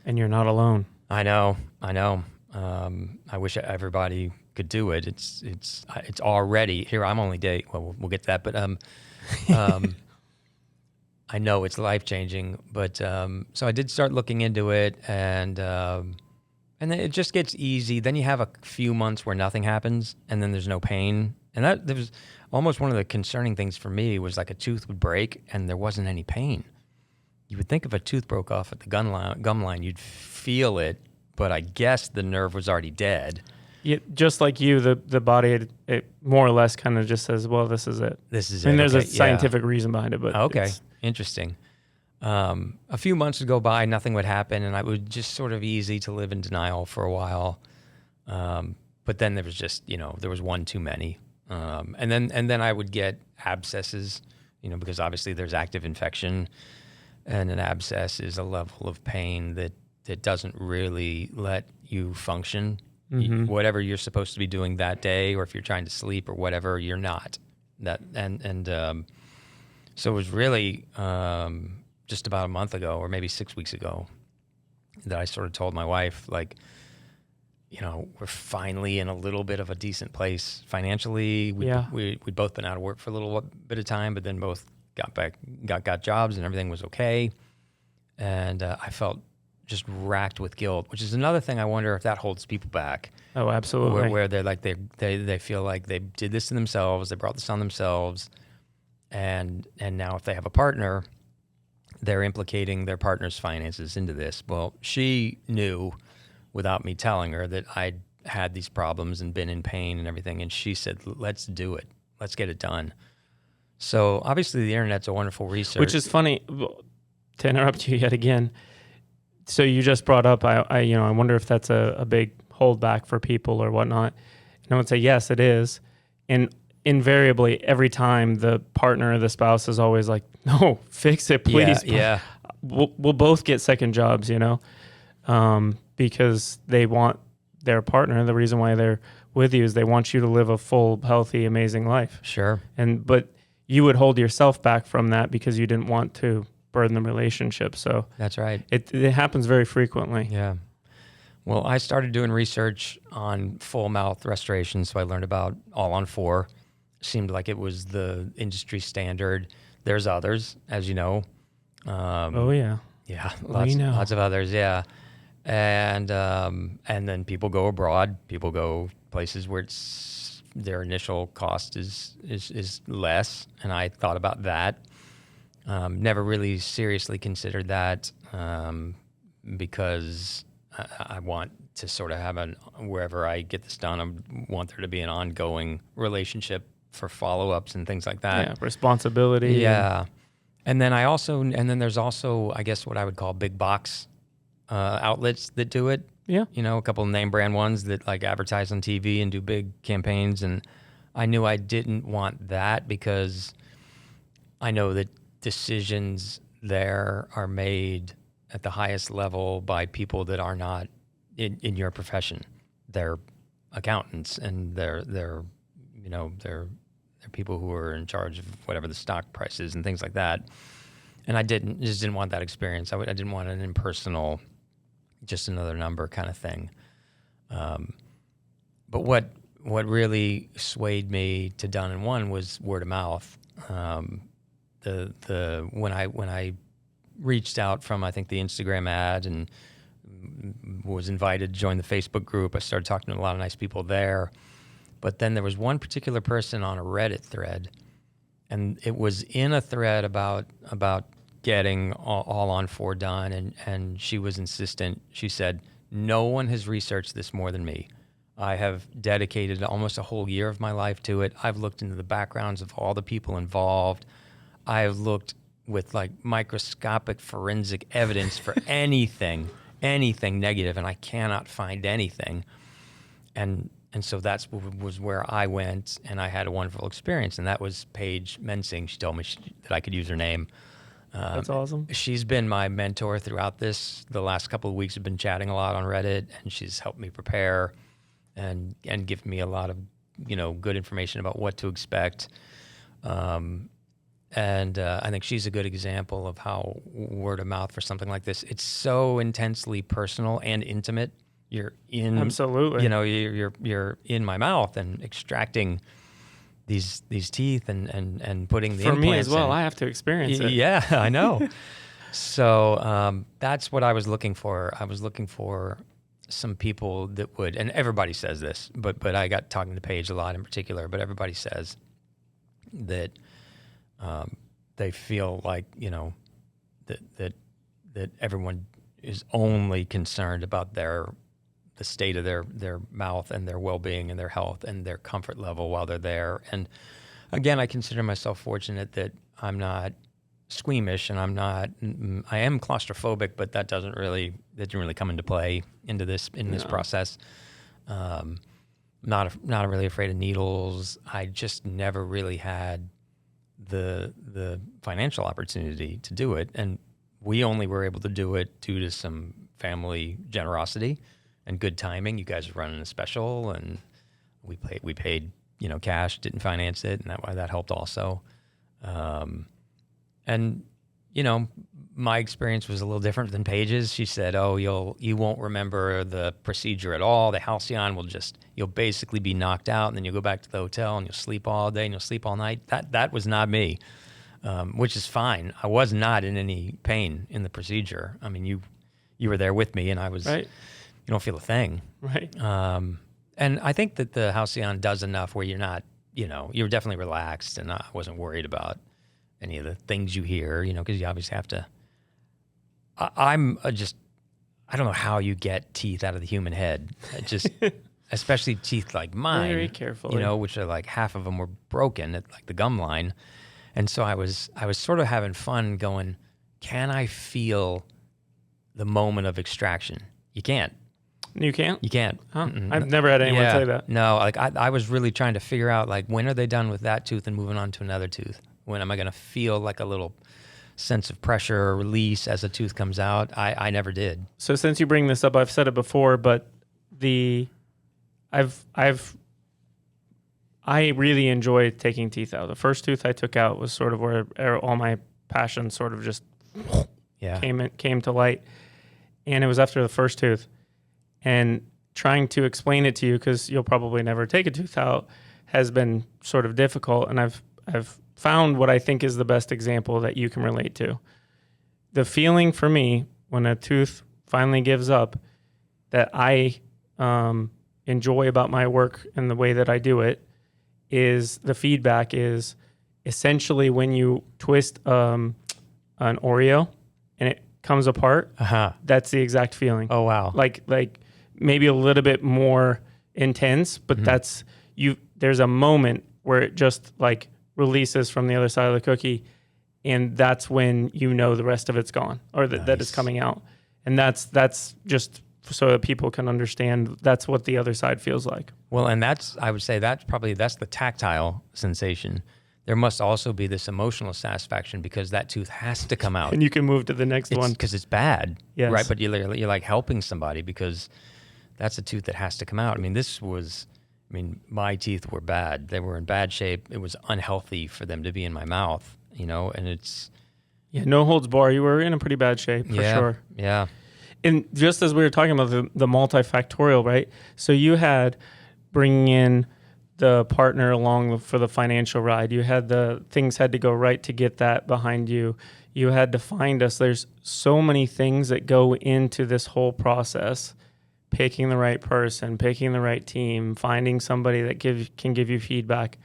And you're not alone. I know. I wish everybody could do it. It's already here. I'm only day. Well, we'll get to that, but I know it's life changing. But so I did start looking into it, and then it just gets easy. Then you have a few months where nothing happens, and then there's no pain. And that was almost one of the concerning things for me was like a tooth would break and there wasn't any pain. You would think if a tooth broke off at the gum line, you'd feel it, but I guess the nerve was already dead. Yeah, just like you, the body, it more or less kind of just says, well, this is it. This is I mean, it. there's a scientific reason behind it, but okay, interesting. A few months would go by, nothing would happen, and I would just sort of easy to live in denial for a while. But then there was just, there was one too many. And then I would get abscesses, because obviously there's active infection, and an abscess is a level of pain that doesn't really let you function. Mm-hmm. Whatever you're supposed to be doing that day, or if you're trying to sleep or whatever, you're not. So it was really just about a month ago, or maybe 6 weeks ago, that I sort of told my wife, like, we're finally in a little bit of a decent place financially. We'd both been out of work for a little bit of time, but then both got jobs, and everything was okay. And I felt just racked with guilt, which is another thing I wonder if that holds people back. Oh, absolutely. Where they're like, they feel like they did this to themselves, they brought this on themselves, and now if they have a partner, they're implicating their partner's finances into this. Well, she knew without me telling her that I'd had these problems and been in pain and everything. And she said, let's do it. Let's get it done. So obviously the internet's a wonderful research. Which is funny, to interrupt you yet again. So you just brought up, I wonder if that's a big holdback for people or whatnot. And I would say, yes, it is. And invariably, every time the partner or the spouse is always like, no, fix it, please. Yeah. We'll both get second jobs, because they want their partner. The reason why they're with you is they want you to live a full, healthy, amazing life. Sure. But you would hold yourself back from that because you didn't want to burden the relationship. So that's right. It happens very frequently. Yeah. Well, I started doing research on full mouth restoration, so I learned about all-on-4. Seemed like it was the industry standard. There's others, as you know. Oh yeah. Yeah, lots of others. Yeah. And then people go abroad. People go places where their initial cost is less. And I thought about that. Never really seriously considered that because I want to sort of have wherever I get this done, I want there to be an ongoing relationship for follow-ups and things like that. Yeah, responsibility. Yeah. And then there's also, I guess, what I would call big box outlets that do it. Yeah. A couple of name brand ones that like advertise on TV and do big campaigns. And I knew I didn't want that because I know that decisions there are made at the highest level by people that are not in your profession. They're accountants and they're people who are in charge of whatever the stock price is and things like that. And I just didn't want that experience. I didn't want an impersonal, just another number kind of thing. But what really swayed me to done in one was word of mouth. When I reached out from, I think, the Instagram ad and was invited to join the Facebook group, I started talking to a lot of nice people there. But then there was one particular person on a Reddit thread, and it was in a thread about getting all-on-4 done, and she was insistent. She said, no one has researched this more than me. I have dedicated almost a whole year of my life to it. I've looked into the backgrounds of all the people involved. I've looked with like microscopic forensic evidence for anything negative, and I cannot find anything. And so that was where I went, and I had a wonderful experience, and that was Paige Menzing. She told me that I could use her name. That's awesome. She's been my mentor throughout this. The last couple of weeks have been chatting a lot on Reddit, and she's helped me prepare and give me a lot of good information about what to expect. And I think she's a good example of how word of mouth for something like this, it's so intensely personal and intimate you're in, Absolutely. you're in my mouth and extracting these teeth and putting the For implants me as well, in. I have to experience it. Yeah, I know. So that's what I was looking for. I was looking for some people that would, and everybody says this, but I got talking to Paige a lot in particular, but everybody says that they feel like, that everyone is only concerned about the state of their mouth and their well-being and their health and their comfort level while they're there. And again, I consider myself fortunate that I'm not squeamish, and I am claustrophobic, but that didn't really come into play in this process. Not really afraid of needles. I just never really had the financial opportunity to do it, and we only were able to do it due to some family generosity and good timing. You guys were running a special, and we paid cash, didn't finance it, and that helped also. And my experience was a little different than Paige's. She said, "Oh, you won't remember the procedure at all. The halcyon you'll basically be knocked out, and then you'll go back to the hotel and you'll sleep all day and you'll sleep all night." That was not me, which is fine. I was not in any pain in the procedure. I mean, you were there with me, and I was. Right. You don't feel a thing. Right. And I think that the halcyon does enough where you're not, you're definitely relaxed, and I wasn't worried about any of the things you hear, because you obviously have to. I don't know how you get teeth out of the human head. Especially teeth like mine. Very carefully. Which are like half of them were broken at like the gum line. And so I was sort of having fun going, can I feel the moment of extraction? You can't. You can't? You can't. Huh. I've never had anyone say that. No, like I was really trying to figure out, like, when are they done with that tooth and moving on to another tooth? When am I going to feel like a little sense of pressure or release as a tooth comes out? I never did. So since you bring this up, I've said it before, but I really enjoy taking teeth out. The first tooth I took out was sort of where all my passion sort of just came to light. And it was after the first tooth. And trying to explain it to you, because you'll probably never take a tooth out, has been sort of difficult. And I've found what I think is the best example that you can relate to. The feeling for me when a tooth finally gives up that I enjoy about my work and the way that I do it is the feedback is essentially when you twist an Oreo and it comes apart. That's the exact feeling. Oh, wow. Like maybe a little bit more intense, but that's there's a moment where it just like releases from the other side of the cookie, and that's when the rest of it's gone, or that it's coming out. And that's just so that people can understand that's what the other side feels like. Well, and I would say that's the tactile sensation. There must also be this emotional satisfaction because that tooth has to come out. And you can move to the next one. Because it's bad, yes. Right? But you're like helping somebody because that's a tooth that has to come out. I mean, my teeth were bad. They were in bad shape. It was unhealthy for them to be in my mouth, and it's... Yeah, no holds bar. You were in a pretty bad shape, for sure. Yeah. And just as we were talking about the multifactorial, right? So you had bringing in the partner along for the financial ride. You had things had to go right to get that behind you. You had to find us. There's so many things that go into this whole process. Picking the right person, picking the right team, finding somebody that can give you feedback.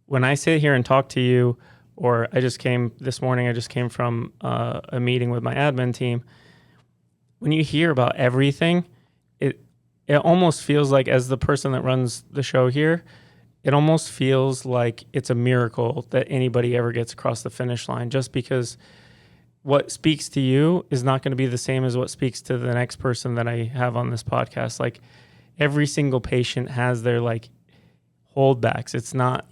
When I sit here and talk to you, or this morning I just came from a meeting with my admin team. When you hear about everything, it almost feels like, as the person that runs the show here, it almost feels like it's a miracle that anybody ever gets across the finish line, just because what speaks to you is not going to be the same as what speaks to the next person that I have on this podcast. Like, every single patient has their like holdbacks. It's not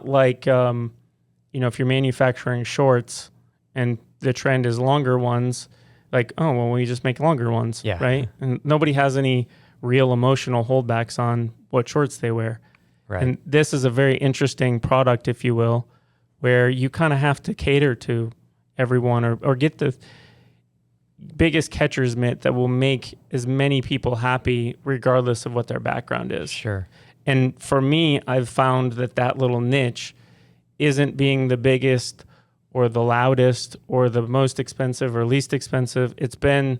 like, if you're manufacturing shorts and the trend is longer ones, like, oh, well, we just make longer ones, right? And nobody has any real emotional holdbacks on what shorts they wear. Right. And this is a very interesting product, if you will, where you kind of have to cater to everyone or get biggest catcher's mitt that will make as many people happy regardless of what their background is. Sure. And for me, I've found that little niche isn't being the biggest or the loudest or the most expensive or least expensive. It's been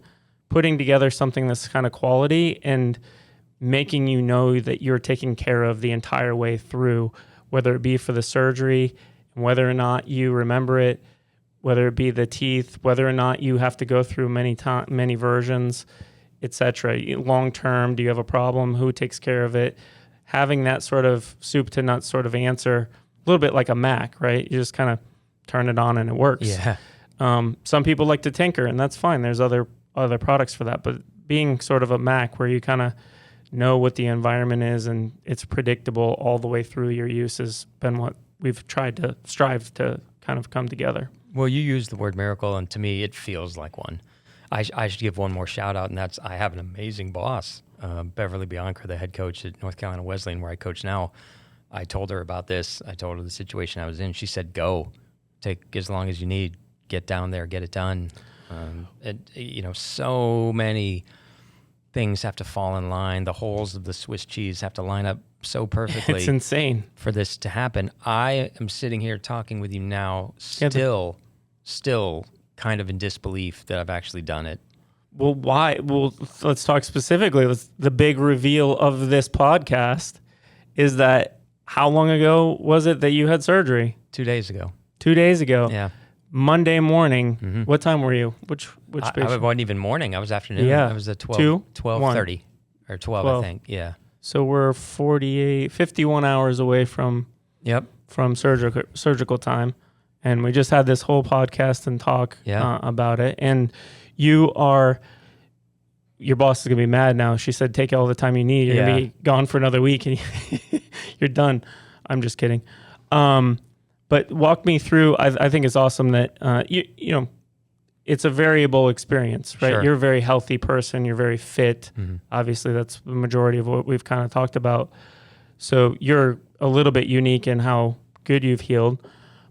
putting together something that's kind of quality and making you know that you're taken care of the entire way through, whether it be for the surgery, and whether or not you remember it, whether it be the teeth, whether or not you have to go through many versions, etc. Long term, do you have a problem? Who takes care of it? Having that sort of soup to nuts sort of answer, a little bit like a Mac, right? You just kind of turn it on and it works. Yeah. Some people like to tinker, and that's fine. There's other products for that. But being sort of a Mac where you kind of know what the environment is and it's predictable all the way through your use has been what we've tried to strive to kind of come together. Well, you use the word miracle, and to me, it feels like one. I should give one more shout out, and that's I have an amazing boss, Beverly Bianca, the head coach at North Carolina Wesleyan, where I coach now. I told her about this. I told her the situation I was in. She said, go. Take as long as you need. Get down there. Get it done. So many things have to fall in line. The holes of the Swiss cheese have to line up so perfectly. It's insane for this to happen. I am sitting here talking with you now, still kind of in disbelief that I've actually done it. Well, why? Well, let's talk specifically. The big reveal of this podcast is that how long ago was it that you had surgery? 2 days ago. 2 days ago. Yeah. Monday morning. Mm-hmm. What time were you? Which patient? I wasn't even morning. I was afternoon. Yeah. I was at 12:30 or 12, I think. Yeah. So we're 51 hours away from surgical time. And we just had this whole podcast and talk about it. And your boss is going to be mad now. She said, take all the time you need. You're going to be gone for another week and you're done. I'm just kidding. But walk me through. I think it's awesome that, it's a variable experience, right? Sure. You're a very healthy person. You're very fit. Mm-hmm. Obviously, that's the majority of what we've kind of talked about. So you're a little bit unique in how good you've healed.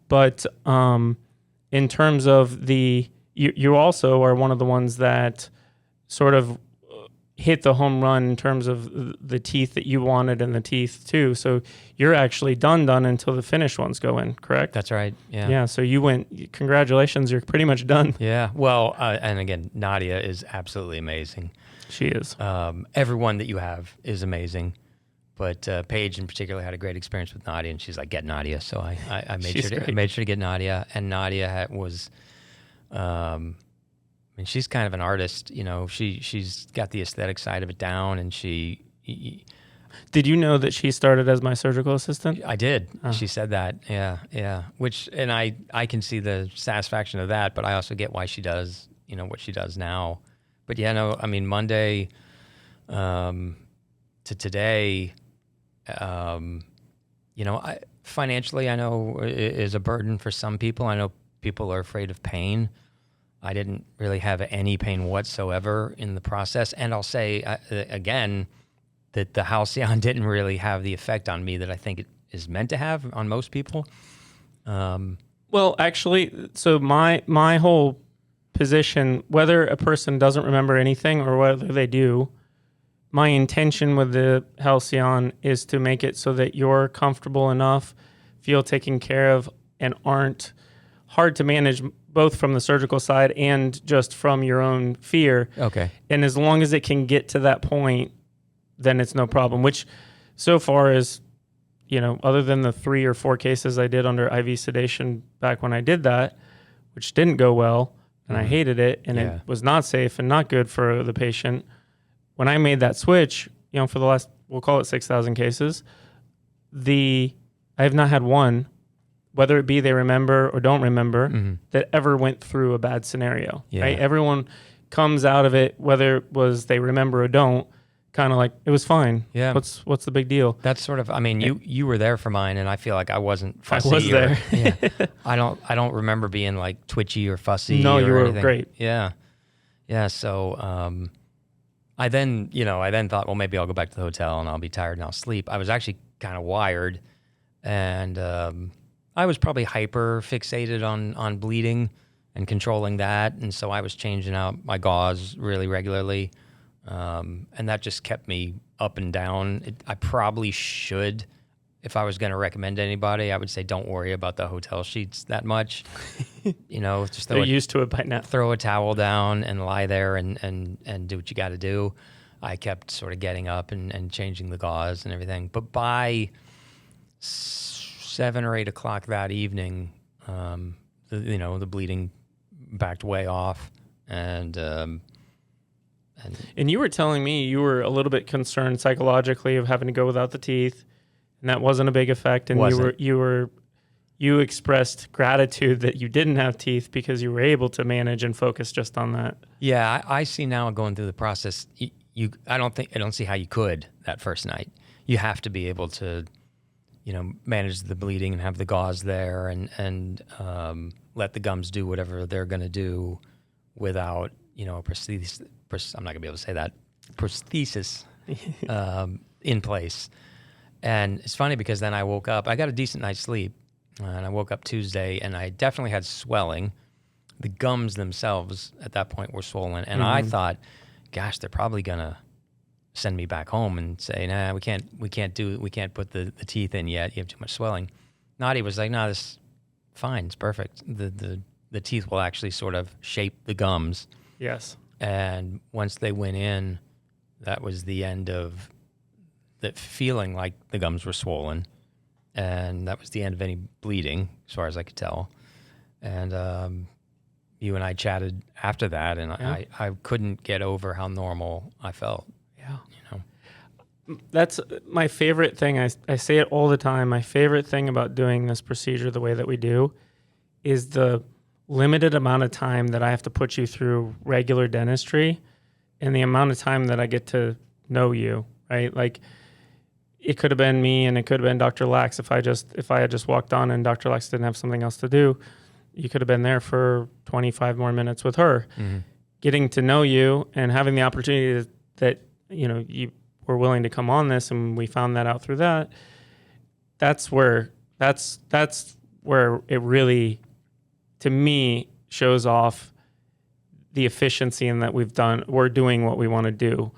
But in terms of you also are one of the ones that sort of hit the home run in terms of the teeth that you wanted and the teeth too. So you're actually done until the finished ones go in, correct? That's right. Yeah. Yeah. So you went, congratulations. You're pretty much done. Yeah. Well, and again, Nadia is absolutely amazing. She is. Everyone that you have is amazing. But Paige in particular had a great experience with Nadia, and she's like, get Nadia. So I made sure to get Nadia. And Nadia was, she's kind of an artist. She's got the aesthetic side of it down, and she. Did you know that she started as my surgical assistant? I did. Oh. She said that. Yeah. And I can see the satisfaction of that, but I also get why she does, what she does now. But Monday to today, financially, I know is a burden for some people. I know people are afraid of pain. I didn't really have any pain whatsoever in the process. And I'll say, again, that the Halcyon didn't really have the effect on me that I think it is meant to have on most people. Well, actually, so my whole position, whether a person doesn't remember anything or whether they do, my intention with the Halcyon is to make it so that you're comfortable enough, feel taken care of, and aren't hard to manage both from the surgical side and just from your own fear. Okay. And as long as it can get to that point, then it's no problem, which so far is, other than the 3 or 4 cases I did under IV sedation back when I did that, which didn't go well, and I hated it, and it was not safe and not good for the patient. When I made that switch, for the last, we'll call it 6,000 cases, I have not had one, whether it be they remember or don't remember, that ever went through a bad scenario. Yeah. Right? Everyone comes out of it, whether it was they remember or don't, kind of like, it was fine. Yeah. What's the big deal? That's sort of, you were there for mine, and I feel like I wasn't fussy. I was there. I don't remember being like twitchy or fussy. No, you were anything. great. Yeah. Yeah. So, I then thought, well, maybe I'll go back to the hotel and I'll be tired and I'll sleep. I was actually kind of wired, and I was probably hyper fixated on bleeding and controlling that. And so I was changing out my gauze really regularly. And that just kept me up and down. I probably should, if I was going to recommend anybody, I would say don't worry about the hotel sheets that much. Just They're used to it by now. Throw a towel down and lie there and do what you got to do. I kept sort of getting up and changing the gauze and everything. But by 7 or 8 o'clock that evening, the bleeding backed way off, and you were telling me you were a little bit concerned psychologically of having to go without the teeth, and that wasn't a big effect. And you expressed gratitude that you didn't have teeth because you were able to manage and focus just on that. Yeah, I see now going through the process. I don't see how you could that first night. You have to be able to, manage the bleeding and have the gauze there and let the gums do whatever they're going to do without, a prosthesis. I'm not going to be able to say that. Prosthesis in place. And it's funny because then I woke up. I got a decent night's sleep, and I woke up Tuesday, and I definitely had swelling. The gums themselves at that point were swollen, and I thought, gosh, they're probably going to send me back home and say, nah, we can't put the teeth in yet. You have too much swelling. Nadia was like, no, this is fine. It's perfect. The teeth will actually sort of shape the gums. Yes. And once they went in, that was the end of that feeling like the gums were swollen. And that was the end of any bleeding, as far as I could tell. And you and I chatted after that, and I couldn't get over how normal I felt. Yeah. That's my favorite thing. I say it all the time. My favorite thing about doing this procedure the way that we do is the limited amount of time that I have to put you through regular dentistry and the amount of time that I get to know you, right? Like, it could have been me and it could have been Dr. Lax. If I had just walked on and Dr. Lax didn't have something else to do, you could have been there for 25 more minutes with her. Mm-hmm. Getting to know you and having the opportunity that you were willing to come on this, and we found that out through that. That's where it really, to me, shows off the efficiency in that we're doing what we want to do.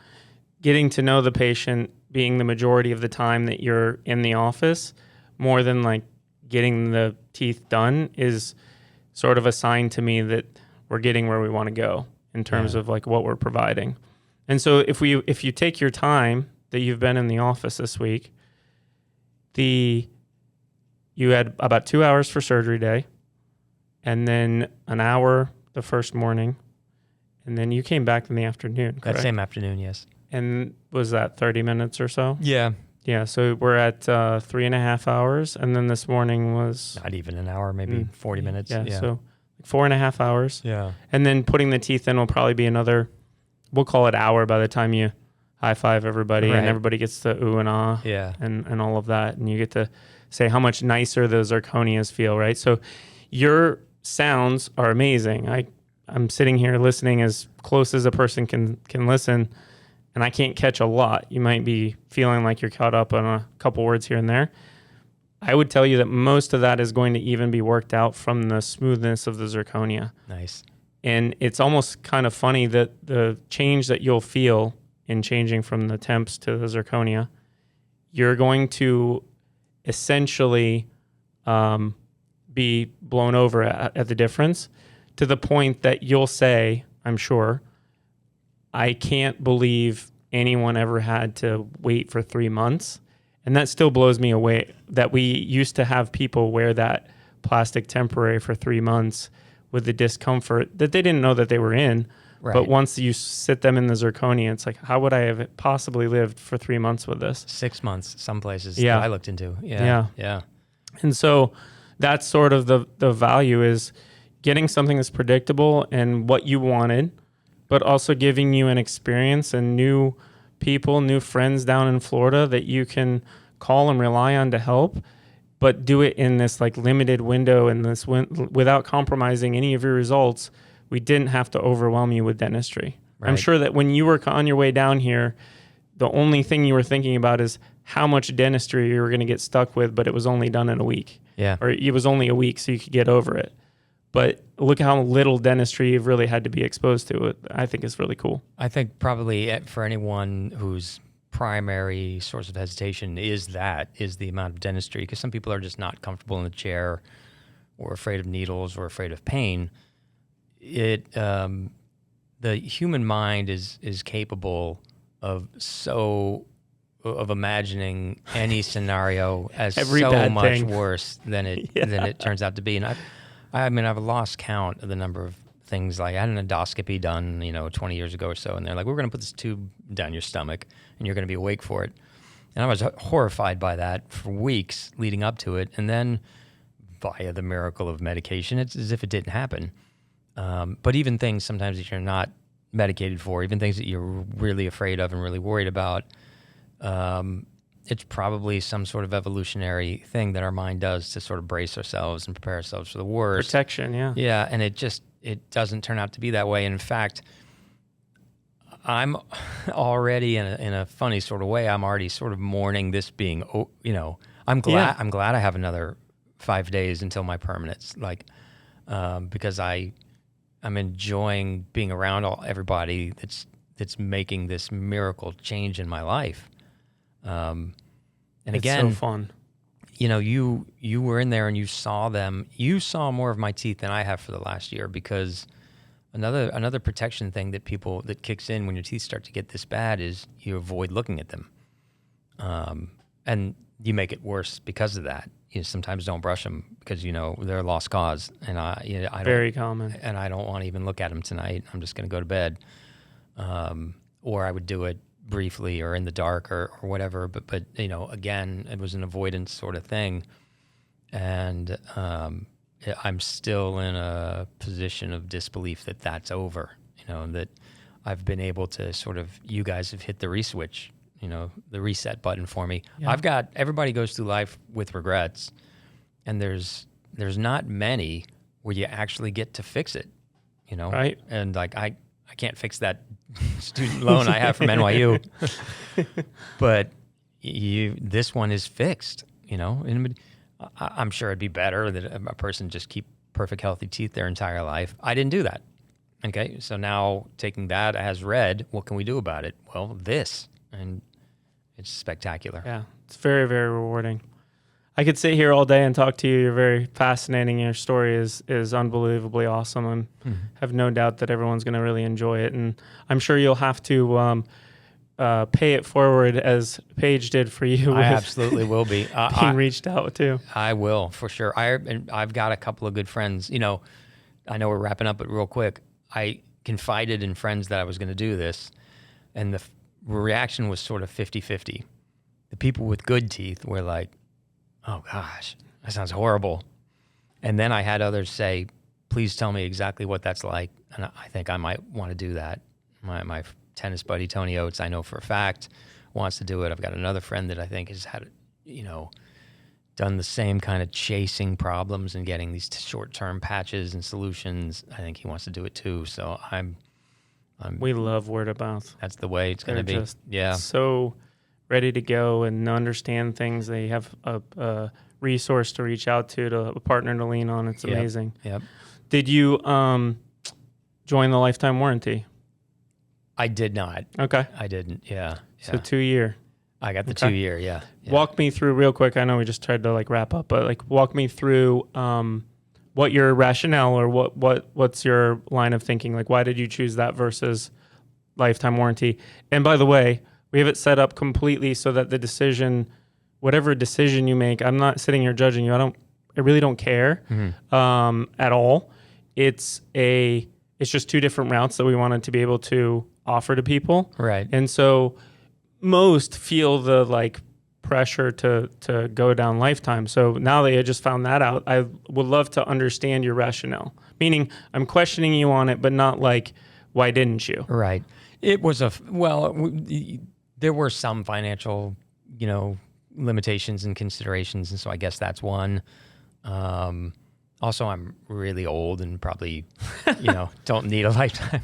Getting to know the patient being the majority of the time that you're in the office, more than like getting the teeth done, is sort of a sign to me that we're getting where we want to go in terms of like what we're providing. And so if you take your time that you've been in the office this week, you had about 2 hours for surgery day, and then an hour the first morning, and then you came back in the afternoon, correct? That same afternoon, yes. And was that 30 minutes or so? Yeah. Yeah, so we're at 3.5 hours, and then this morning was... Not even an hour, maybe 40 minutes. Yeah, so 4.5 hours. Yeah. And then putting the teeth in will probably be another, we'll call it hour by the time you high-five everybody, and everybody gets the ooh and ah and all of that, and you get to say how much nicer the zirconias feel, right? So your sounds are amazing. I'm sitting here listening as close as a person can listen, and I can't catch a lot. You might be feeling like you're caught up on a couple words here and there. I would tell you that most of that is going to even be worked out from the smoothness of the zirconia. Nice. And it's almost kind of funny that the change that you'll feel in changing from the temps to the zirconia, you're going to essentially be blown over at the difference, to the point that you'll say, I'm sure, I can't believe anyone ever had to wait for 3 months. And that still blows me away that we used to have people wear that plastic temporary for 3 months with the discomfort that they didn't know that they were in. Right. But once you sit them in the zirconia, it's like, how would I have possibly lived for 3 months with this? 6 months, some places that I looked into. Yeah. And so that's sort of the value, is getting something that's predictable and what you wanted, but also giving you an experience and new people, new friends down in Florida that you can call and rely on to help, but do it in this like limited window and this without compromising any of your results. We didn't have to overwhelm you with dentistry. Right. I'm sure that when you were on your way down here, the only thing you were thinking about is how much dentistry you were going to get stuck with, but it was only done in a week. Yeah. Or it was only a week, so you could get over it. but look how little dentistry you've really had to be exposed to. It I think is really cool. I think probably for anyone whose primary source of hesitation is the amount of dentistry, because some people are just not comfortable in the chair or afraid of needles or afraid of pain. The human mind is capable of imagining any scenario as so much worse than it turns out to be. And I've lost count of the number of things. Like I had an endoscopy done, 20 years ago or so, and they're like, we're going to put this tube down your stomach and you're going to be awake for it. And I was horrified by that for weeks leading up to it. And then via the miracle of medication, it's as if it didn't happen. But even things sometimes that you're not medicated for, even things that you're really afraid of and really worried about, it's probably some sort of evolutionary thing that our mind does to sort of brace ourselves and prepare ourselves for the worst. Protection, yeah. Yeah, and it doesn't turn out to be that way. And in fact, I'm already in a funny sort of way. I'm already sort of mourning this being, I'm glad I have another 5 days until my permanence, because I'm enjoying being around everybody that's making this miracle change in my life. And it's again, so fun. You were in there and you saw them. You saw more of my teeth than I have for the last year, because another protection thing that kicks in when your teeth start to get this bad is you avoid looking at them. And you make it worse because of that. You sometimes don't brush them because they're a lost cause, and I don't, very common. And I don't want to even look at them tonight. I'm just going to go to bed, or I would do it briefly or in the dark or whatever. But again, it was an avoidance sort of thing, and I'm still in a position of disbelief that that's over. That I've been able to sort of, you guys have hit the re-switch. The reset button for me. Yeah. Everybody goes through life with regrets, and there's not many where you actually get to fix it, Right. And I can't fix that student loan I have from NYU, but this one is fixed, and I'm sure it'd be better that a person just keep perfect healthy teeth their entire life. I didn't do that. Okay. So now taking that as read, what can we do about it? Well, this, and it's spectacular. Yeah, it's very, very rewarding. I could sit here all day and talk to you. You're very fascinating. Your story is unbelievably awesome. I have no doubt that everyone's going to really enjoy it. And I'm sure you'll have to pay it forward as Paige did for you. I absolutely will be. Being reached out to. I will, for sure. I've got a couple of good friends. I know we're wrapping up, but real quick, I confided in friends that I was going to do this, and the reaction was sort of 50-50. The people with good teeth were like, oh gosh, that sounds horrible. And then I had others say, please tell me exactly what that's like. And I think I might want to do that. My tennis buddy, Tony Oates, I know for a fact wants to do it. I've got another friend that I think has had, done the same kind of chasing problems and getting these short-term patches and solutions. I think he wants to do it too. So we love word of mouth. That's the way it's going to be. Just yeah. So ready to go and understand things. They have a resource to reach out to a partner to lean on. It's amazing. Yep. Did you join the lifetime warranty? I did not. Okay. I didn't. Yeah. So 2 year. I got the 2 year. Yeah. Walk me through real quick. I know we just tried to wrap up, but walk me through what your rationale or what's your line of thinking? Why did you choose that versus lifetime warranty? And by the way, we have it set up completely so that the decision, whatever decision you make, I'm not sitting here judging you. I really don't care at all. It's just two different routes that we wanted to be able to offer to people. Right. And so most feel the pressure to go down lifetime. So now that I just found that out, I would love to understand your rationale. Meaning I'm questioning you on it, but not why didn't you? Right. It was there were some financial, limitations and considerations. And so I guess that's one. Also, I'm really old and probably, don't need a lifetime.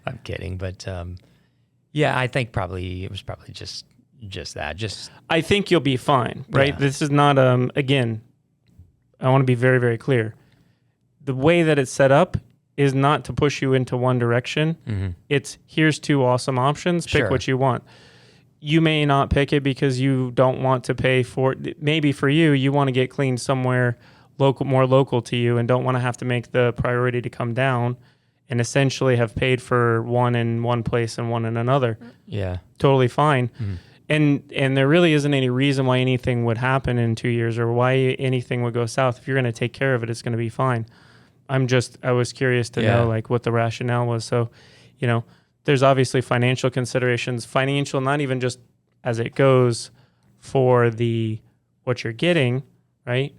I'm kidding. But I think it was probably just that. I think you'll be fine, right? Yeah. This is not, again, I want to be very, very clear. the way that it's set up is not to push you into one direction. Mm-hmm. It's here's 2 awesome options. Pick Sure. what you want. You may not pick it because you don't want to pay for it. Maybe for you want to get cleaned somewhere more local to you and don't want to have to make the priority to come down and essentially have paid for one in one place and one in another. Yeah. Totally fine. Mm-hmm. And there really isn't any reason why anything would happen in 2 years or why anything would go south. If you're going to take care of it, it's going to be fine. I was curious to know like what the rationale was. So, there's obviously financial considerations, not even just as it goes for what you're getting, right?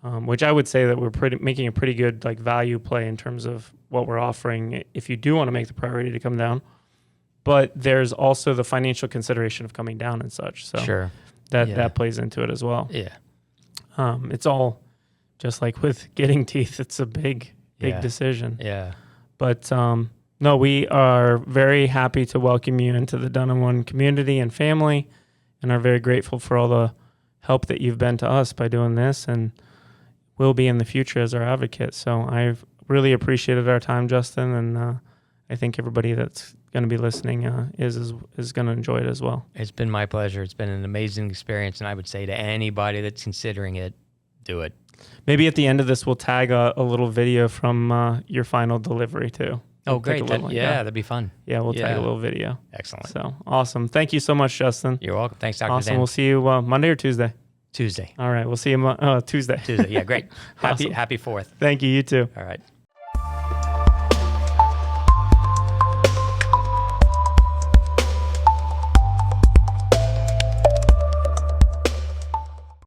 Which I would say that we're making a pretty good like value play in terms of what we're offering if you do want to make the priority to come down. But there's also the financial consideration of coming down and such. So Sure. that plays into it as well. Yeah. It's all just like with getting teeth. It's a big decision. Yeah. But no, we are very happy to welcome you into the Done in One community and family, and are very grateful for all the help that you've been to us by doing this, and will be in the future as our advocate. So I've really appreciated our time, Justin, and I think everybody that's going to be listening is going to enjoy it as well. It's been my pleasure. It's been an amazing experience, and I would say to anybody that's considering it, do it. Maybe at the end of this, we'll tag a little video from your final delivery too. Oh, We'll take great. a little, That'd be fun. Yeah, we'll tag a little video. Excellent. So awesome. Thank you so much, Justin. You're welcome. Thanks, Dr. Awesome. Dan. We'll see you Monday or Tuesday. Tuesday. All right. We'll see you Tuesday. Tuesday. Yeah, great. Awesome. Happy 4th. Thank you. You too. All right.